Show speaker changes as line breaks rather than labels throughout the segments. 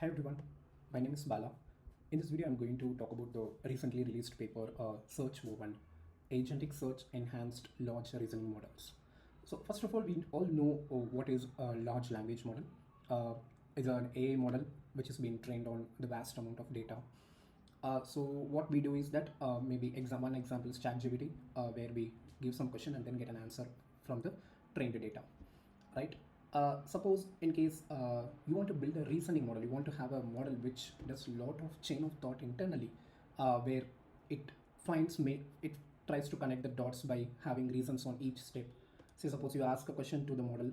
Hi everyone, my name is Bala. In this video, I'm going to talk about the recently released paper Search Woven Agentic Search Enhanced Large Reasoning Models. So, first of all, we all know what is a large language model. It's an AI model which has been trained on the vast amount of data. So what we do is that maybe one example is ChatGPT, where we give some question and then get an answer from the trained data, right? Suppose in case you want to build a reasoning model, you want to have a model which does a lot of chain of thought internally, where it it tries to connect the dots by having reasons on each step. Say suppose you ask a question to the model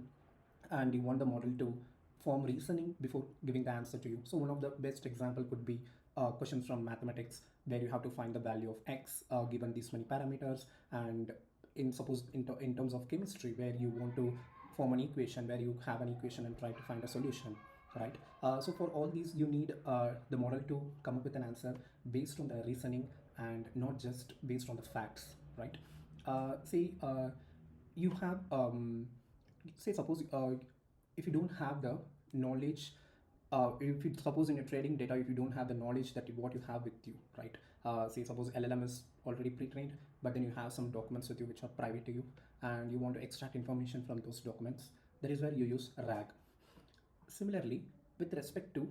and you want the model to form reasoning before giving the answer to you. So one of the best example could be questions from mathematics, where you have to find the value of x given these many parameters, and in terms of chemistry, where you want to form an equation, where you have an equation and try to find a solution, right? So for all these, you need the model to come up with an answer based on the reasoning and not just based on the facts, right? Say you have say suppose if you don't have the knowledge, if you suppose in your trading data, if you don't have the knowledge that what you have with you, right? Say suppose LLM is already pre-trained, but then you have some documents with you which are private to you, and you want to extract information from those documents. That is where you use RAG. Similarly, with respect to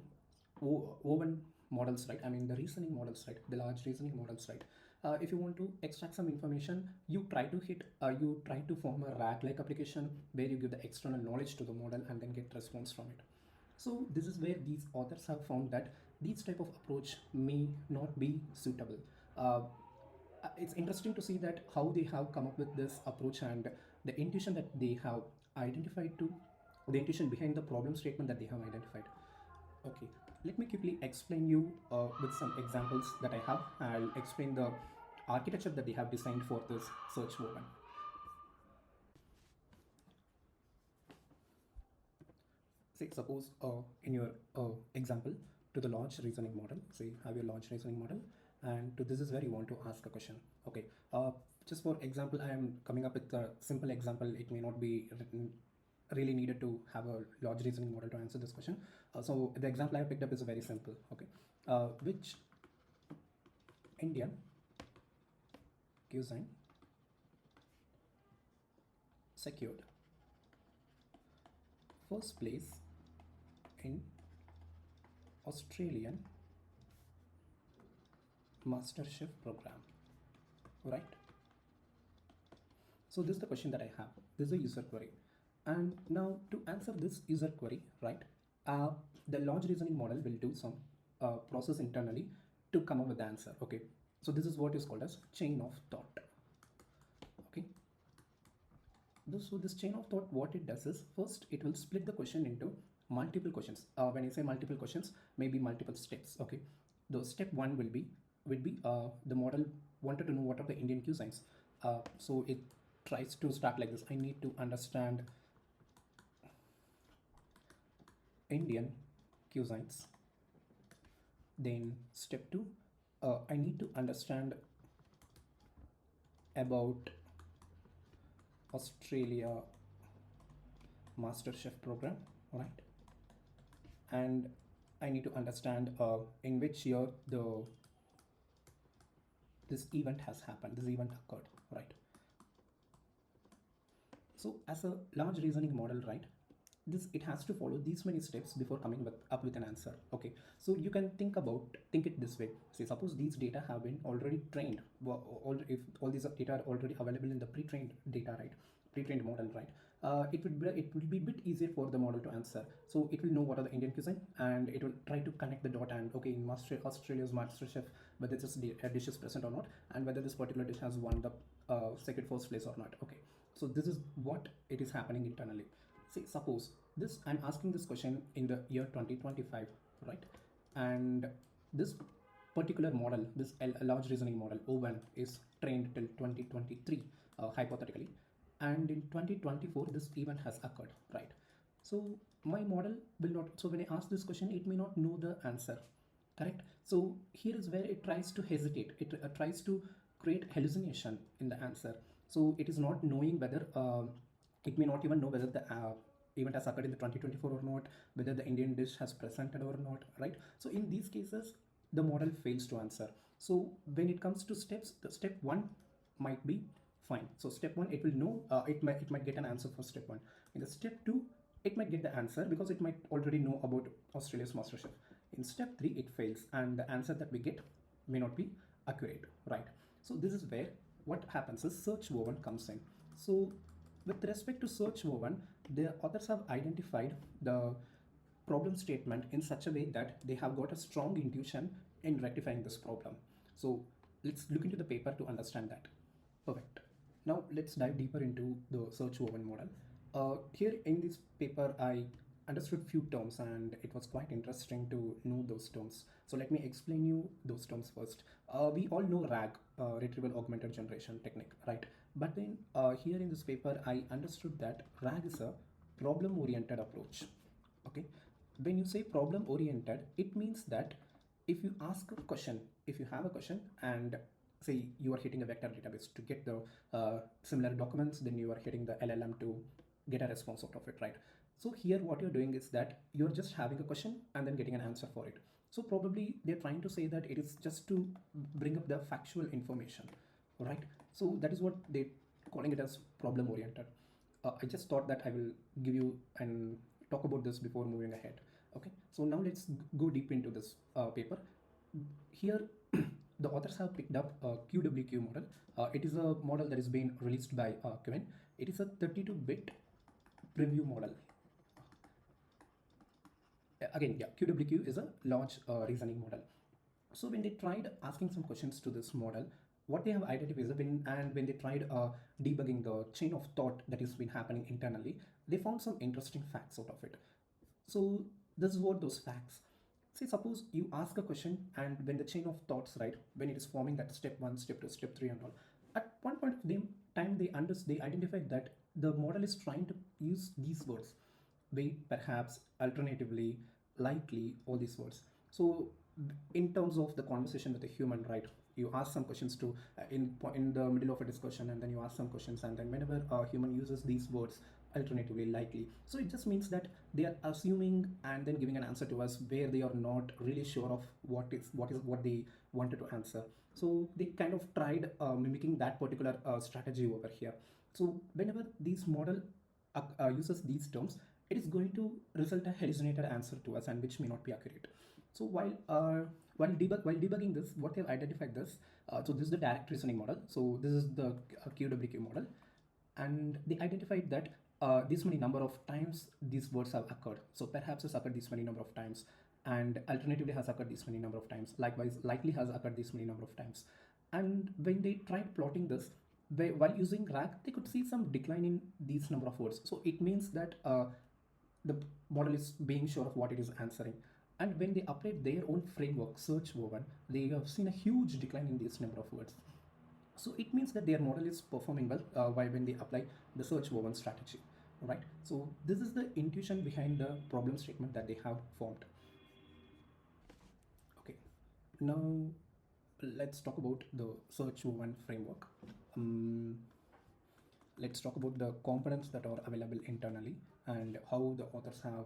woven models, right? I mean the reasoning models, right? The large reasoning models, right? If you want to extract some information, you try to form a RAG-like application where you give the external knowledge to the model and then get response from it. So this is where these authors have found that these type of approach may not be suitable. It's interesting to see that how they have come up with this approach and the intuition that they have identified to the intuition behind the problem statement that they have identified. Okay, let me quickly explain you with some examples that I have. I'll explain the architecture that they have designed for this search woven. Say suppose in your example, to the large reasoning model, say have your large reasoning model, and to this is where you want to ask a question. Okay, just for example, I am coming up with a simple example. It may not be really needed to have a large reasoning model to answer this question. So the example I picked up is very simple. Okay, which Indian cuisine secured first place in Australian MasterChef program, right? So this is the question that I have. This is a user query, and now to answer this user query, right? The large reasoning model will do some process internally to come up with the answer. Okay, so this is what is called as chain of thought. Okay, so this chain of thought, what it does is first it will split the question into multiple questions. When I say multiple questions, maybe multiple steps. Okay, the step one will be the model wanted to know what are the Indian cuisines. So it tries to start like this. I need to understand Indian cuisines. Then step two, I need to understand about Australia MasterChef program, right? And I need to understand in which year this event has happened, this event occurred, right? So as a large reasoning model, right, it has to follow these many steps before coming up with an answer. Okay, so you can think it this way. Say suppose these data have been already trained, if all these data are already available in the pre-trained data, right, pre-trained model, right, it will be a bit easier for the model to answer. So it will know what are the Indian cuisine, and it will try to connect the dot, and okay, in Australia's MasterChef, whether this dish is present or not, and whether this particular dish has won the second first place or not. Okay, so this is what it is happening internally. See, suppose this, I'm asking this question in the year 2025, right? And this particular model, this large reasoning model O1 is trained till 2023, hypothetically, and in 2024 this event has occurred, right? So my model will not. So when I ask this question, it may not know the answer, correct? So here is where it tries to hesitate. It tries to create hallucination in the answer. So it is not knowing whether it may not even know whether event has occurred in the 2024 or not, whether the Indian dish has presented or not, right? So in these cases, the model fails to answer. So when it comes to steps, the step one might be fine. So step one, it will know, it might get an answer for step one. In the step two, it might get the answer because it might already know about Australia's MasterChef. In step three, it fails, and the answer that we get may not be accurate, right? So this is where what happens is search woven comes in. So with respect to search woven, the authors have identified the problem statement in such a way that they have got a strong intuition in rectifying this problem. So let's look into the paper to understand that. Perfect. Now let's dive deeper into the search woven model. Here in this paper, I understood few terms and it was quite interesting to know those terms. So let me explain you those terms first. We all know RAG, Retrieval Augmented Generation technique, right? But then here in this paper, I understood that RAG is a problem-oriented approach. Okay, when you say problem-oriented, it means that if you ask a question, if you have a question and say you are hitting a vector database to get the similar documents, then you are hitting the LLM to get a response out of it, right? So here what you're doing is that you're just having a question and then getting an answer for it. So probably they're trying to say that it is just to bring up the factual information, right? So that is what they're calling it as problem oriented. I just thought that I will give you and talk about this before moving ahead. Okay, so now let's go deep into this paper. Here the authors have picked up a QWQ model. It is a model that is being released by Kevin. It is a 32-bit preview model. Again, yeah, QWQ is a large reasoning model. So when they tried asking some questions to this model, what they have identified is that when they tried debugging the chain of thought that has been happening internally, they found some interesting facts out of it. So this is what those facts. See, suppose you ask a question and when the chain of thoughts, right, when it is forming that step one, step two, step three and all, at one point of time they identified that the model is trying to use these words. Wait, perhaps, alternatively, likely, all these words. So in terms of the conversation with a human, right, you ask some questions to in the middle of a discussion and then you ask some questions and then whenever a human uses these words, alternatively, likely, so it just means that they are assuming and then giving an answer to us where they are not really sure of what they wanted to answer. So they kind of tried mimicking that particular strategy over here. So whenever these model uses these terms, it is going to result a hallucinated answer to us and which may not be accurate. So while debugging this, what they've identified this, so this is the direct reasoning model. So this is the QWQ model, and they identified that this many number of times these words have occurred. So perhaps has occurred this many number of times, and alternatively has occurred this many number of times. Likewise, likely has occurred this many number of times. And when they tried plotting this, while using RAG, they could see some decline in these number of words. So it means that the model is being sure of what it is answering. And when they applied their own framework, search woven, they have seen a huge decline in this number of words. So it means that their model is performing well when they apply the search woven strategy, right? So this is the intuition behind the problem statement that they have formed. Okay, now let's talk about the search woven framework. Let's talk about the components that are available internally and how the authors have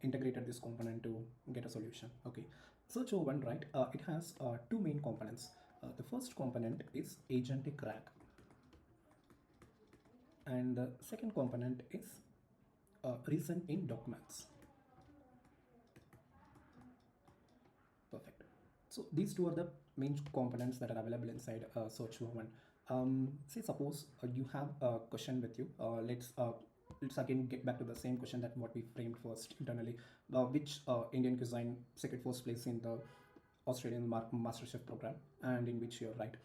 integrated this component to get a solution. Okay, search woven, right? It has two main components. The first component is agentic RAG, and the second component is reason in documents. Perfect. So these two are the main components that are available inside search woven. Say suppose you have a question with you. Let's again get back to the same question that what we framed first internally. Which Indian cuisine secured first place in the Australian MasterChef program, and in which you're right.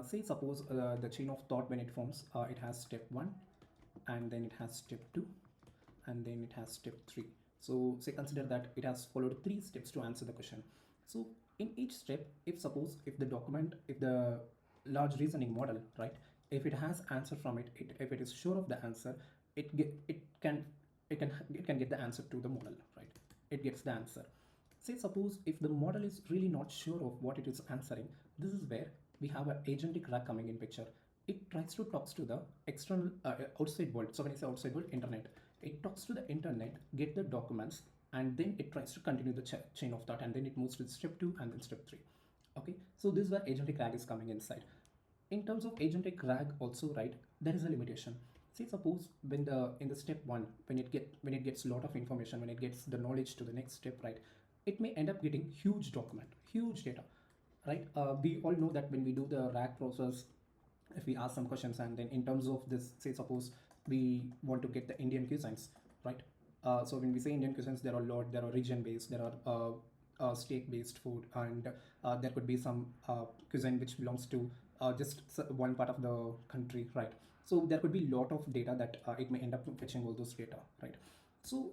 Say suppose the chain of thought when it forms, it has step one, and then it has step two, and then it has step three. So say consider that it has followed three steps to answer the question. So in each step, if the large reasoning model, right, if it has answer from it, if it is sure of the answer, it can get the answer to the model, right? It gets the answer. Say suppose if the model is really not sure of what it is answering, this is where we have an agentic RAG coming in picture. It tries to talk to the external outside world. So when I say outside world, internet, It talks to the internet, get the documents, and then it tries to continue the chain of thought, and then it moves to step 2 and then step 3. Okay, so this is where agentic RAG is coming inside. In terms of agentic RAG also, right, there is a limitation. See, suppose when the in the step 1, when it gets a lot of information, when it gets the knowledge to the next step, right, it may end up getting huge document, huge data, right? We all know that when we do the RAG process, if we ask some questions, and then in terms of this, say suppose we want to get the Indian cuisines, right? So when we say Indian cuisines, there are a lot, there are region based, there are state based food, and there could be some cuisine which belongs to just one part of the country, right? So there could be a lot of data that it may end up fetching all those data, right? So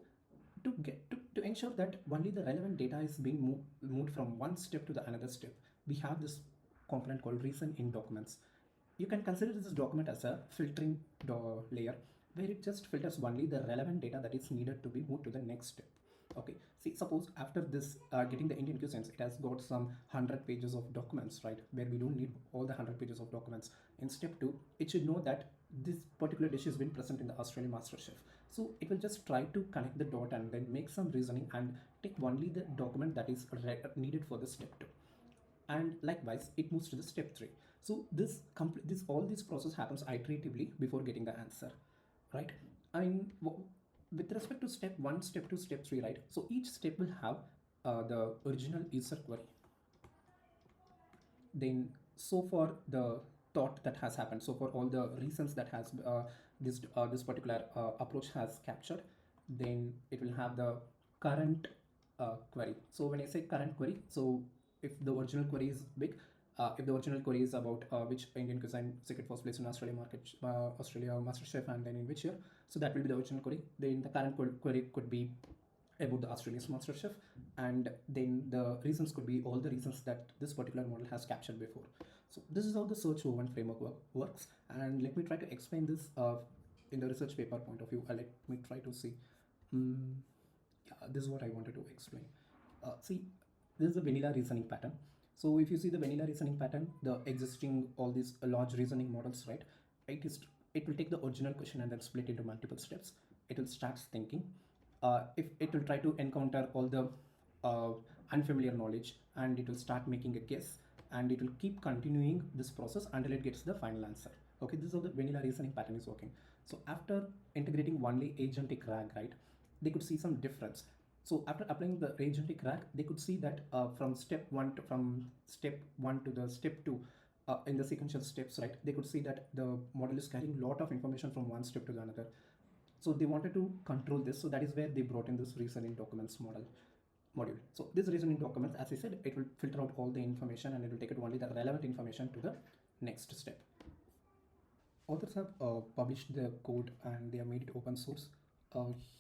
to ensure that only the relevant data is being moved from one step to the another step, we have this component called reason in documents. You can consider this document as a filtering layer, where it just filters only the relevant data that is needed to be moved to the next step. Okay, see, suppose after this getting the Indian cuisines, it has got some 100 pages of documents, right, where we don't need all the 100 pages of documents. In step 2, it should know that this particular dish has been present in the Australian MasterChef. So it will just try to connect the dot and then make some reasoning and take only the document that is needed for the step 2, and likewise it moves to the step 3. So this all this process happens iteratively before getting the answer, right? I mean, with respect to step 1, step 2, step 3, right, so each step will have the original user query. Then so for the thought that has happened, so for all the reasons that has this particular approach has captured, then it will have the current query. So when I say current query, so if the original query is big, if the original query is about which Indian cuisine secret was placed in Australia market, Australia MasterChef, and then in which year, so that will be the original query. Then the current query could be about the Australian MasterChef, and then the reasons could be all the reasons that this particular model has captured before. So this is how the search O1 framework works, and let me try to explain this in the research paper point of view. Let me try to see. Yeah, this is what I wanted to explain. See, this is a vanilla reasoning pattern. So if you see the vanilla reasoning pattern, the existing all these large reasoning models, right? It will take the original question and then split into multiple steps. It will start thinking. If it will try to encounter all the unfamiliar knowledge, and it will start making a guess, and it will keep continuing this process until it gets the final answer. Okay, this is how the vanilla reasoning pattern is working. So after integrating only agentic RAG, right, they could see some difference. So after applying the agentic RAG, they could see that from step 1 to the step 2, in the sequential steps, right, they could see that the model is carrying a lot of information from one step to the another. So they wanted to control this, so that is where they brought in this reasoning documents module. So this reasoning documents, as I said, it will filter out all the information, and it will take it only the relevant information to the next step. Authors have published the code, and they have made it open source.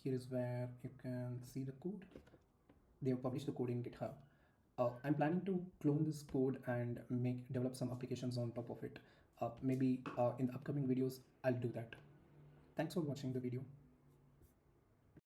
Here is where you can see the code. They have published the code in GitHub. I'm planning to clone this code and develop some applications on top of it. Maybe in the upcoming videos I'll do that. Thanks for watching the video.